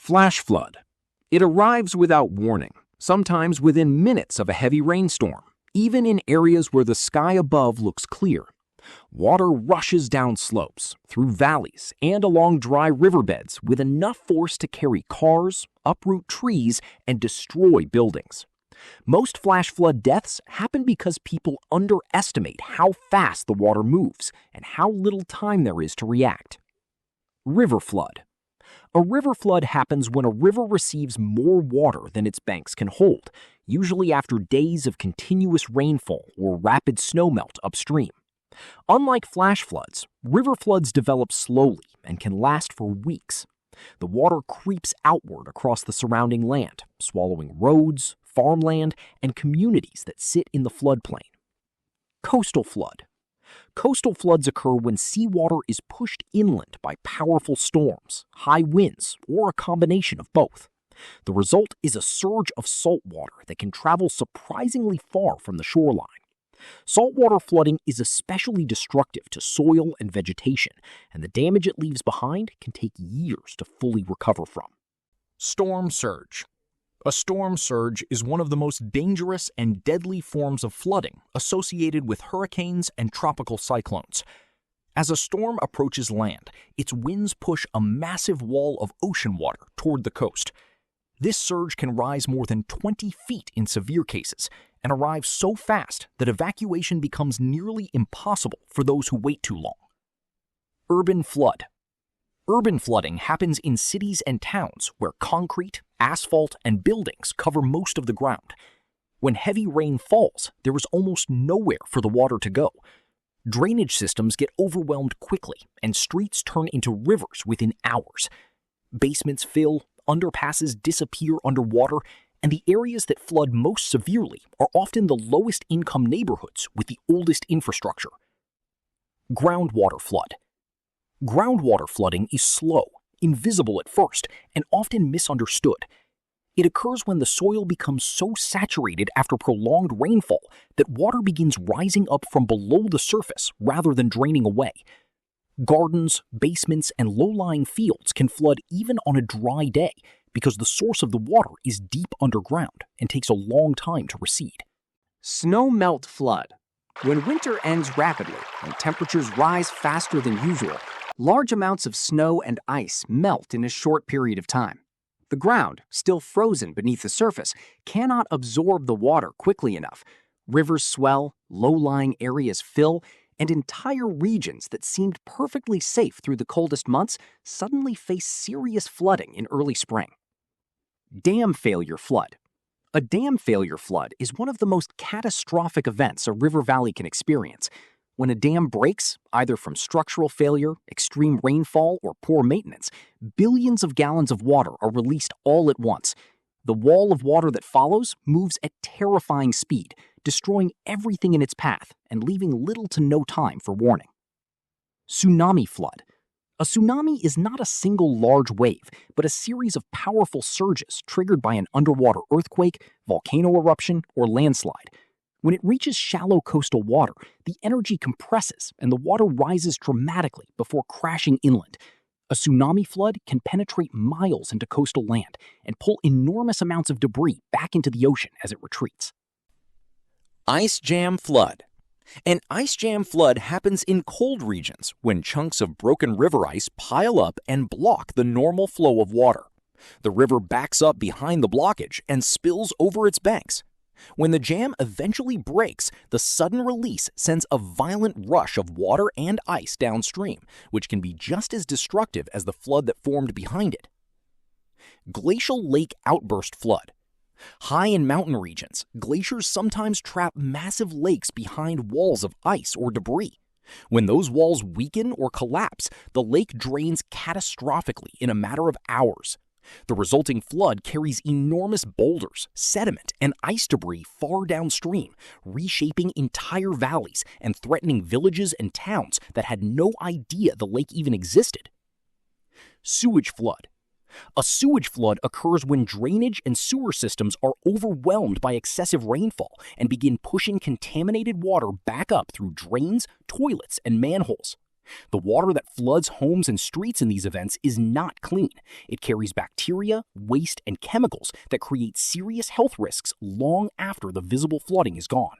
Flash flood. It arrives without warning, sometimes within minutes of a heavy rainstorm, even in areas where the sky above looks clear. Water rushes down slopes, through valleys, and along dry riverbeds with enough force to carry cars, uproot trees, and destroy buildings. Most flash flood deaths happen because people underestimate how fast the water moves and how little time there is to react. River flood. A river flood happens when a river receives more water than its banks can hold, usually after days of continuous rainfall or rapid snowmelt upstream. Unlike flash floods, river floods develop slowly and can last for weeks. The water creeps outward across the surrounding land, swallowing roads, farmland, and communities that sit in the floodplain. Coastal flood. Coastal floods occur when seawater is pushed inland by powerful storms, high winds, or a combination of both. The result is a surge of salt water that can travel surprisingly far from the shoreline. Saltwater flooding is especially destructive to soil and vegetation, and the damage it leaves behind can take years to fully recover from. Storm surge. A storm surge is one of the most dangerous and deadly forms of flooding associated with hurricanes and tropical cyclones. As a storm approaches land, its winds push a massive wall of ocean water toward the coast. This surge can rise more than 20 feet in severe cases and arrive so fast that evacuation becomes nearly impossible for those who wait too long. Urban flood. Urban flooding happens in cities and towns where concrete, asphalt, and buildings cover most of the ground. When heavy rain falls, there is almost nowhere for the water to go. Drainage systems get overwhelmed quickly, and streets turn into rivers within hours. Basements fill, underpasses disappear underwater, and the areas that flood most severely are often the lowest income neighborhoods with the oldest infrastructure. Groundwater flood. Groundwater flooding is slow, invisible at first, and often misunderstood. It occurs when the soil becomes so saturated after prolonged rainfall that water begins rising up from below the surface rather than draining away. Gardens, basements, and low-lying fields can flood even on a dry day because the source of the water is deep underground and takes a long time to recede. Snow melt flood. When winter ends rapidly and temperatures rise faster than usual, large amounts of snow and ice melt in a short period of time. The ground, still frozen beneath the surface, cannot absorb the water quickly enough. Rivers swell, low-lying areas fill, and entire regions that seemed perfectly safe through the coldest months suddenly face serious flooding in early spring. Dam failure flood. A dam failure flood is one of the most catastrophic events a river valley can experience. When a dam breaks, either from structural failure, extreme rainfall, or poor maintenance, billions of gallons of water are released all at once. The wall of water that follows moves at terrifying speed, destroying everything in its path and leaving little to no time for warning. Tsunami flood. A tsunami is not a single large wave, but a series of powerful surges triggered by an underwater earthquake, volcano eruption, or landslide. When it reaches shallow coastal water, the energy compresses and the water rises dramatically before crashing inland. A tsunami flood can penetrate miles into coastal land and pull enormous amounts of debris back into the ocean as it retreats. Ice jam flood. An ice jam flood happens in cold regions when chunks of broken river ice pile up and block the normal flow of water. The river backs up behind the blockage and spills over its banks. When the jam eventually breaks, the sudden release sends a violent rush of water and ice downstream, which can be just as destructive as the flood that formed behind it. Glacial lake outburst flood. High in mountain regions, glaciers sometimes trap massive lakes behind walls of ice or debris. When those walls weaken or collapse, the lake drains catastrophically in a matter of hours. The resulting flood carries enormous boulders, sediment, and ice debris far downstream, reshaping entire valleys and threatening villages and towns that had no idea the lake even existed. Sewage flood. A sewage flood occurs when drainage and sewer systems are overwhelmed by excessive rainfall and begin pushing contaminated water back up through drains, toilets, and manholes. The water that floods homes and streets in these events is not clean. It carries bacteria, waste, and chemicals that create serious health risks long after the visible flooding is gone.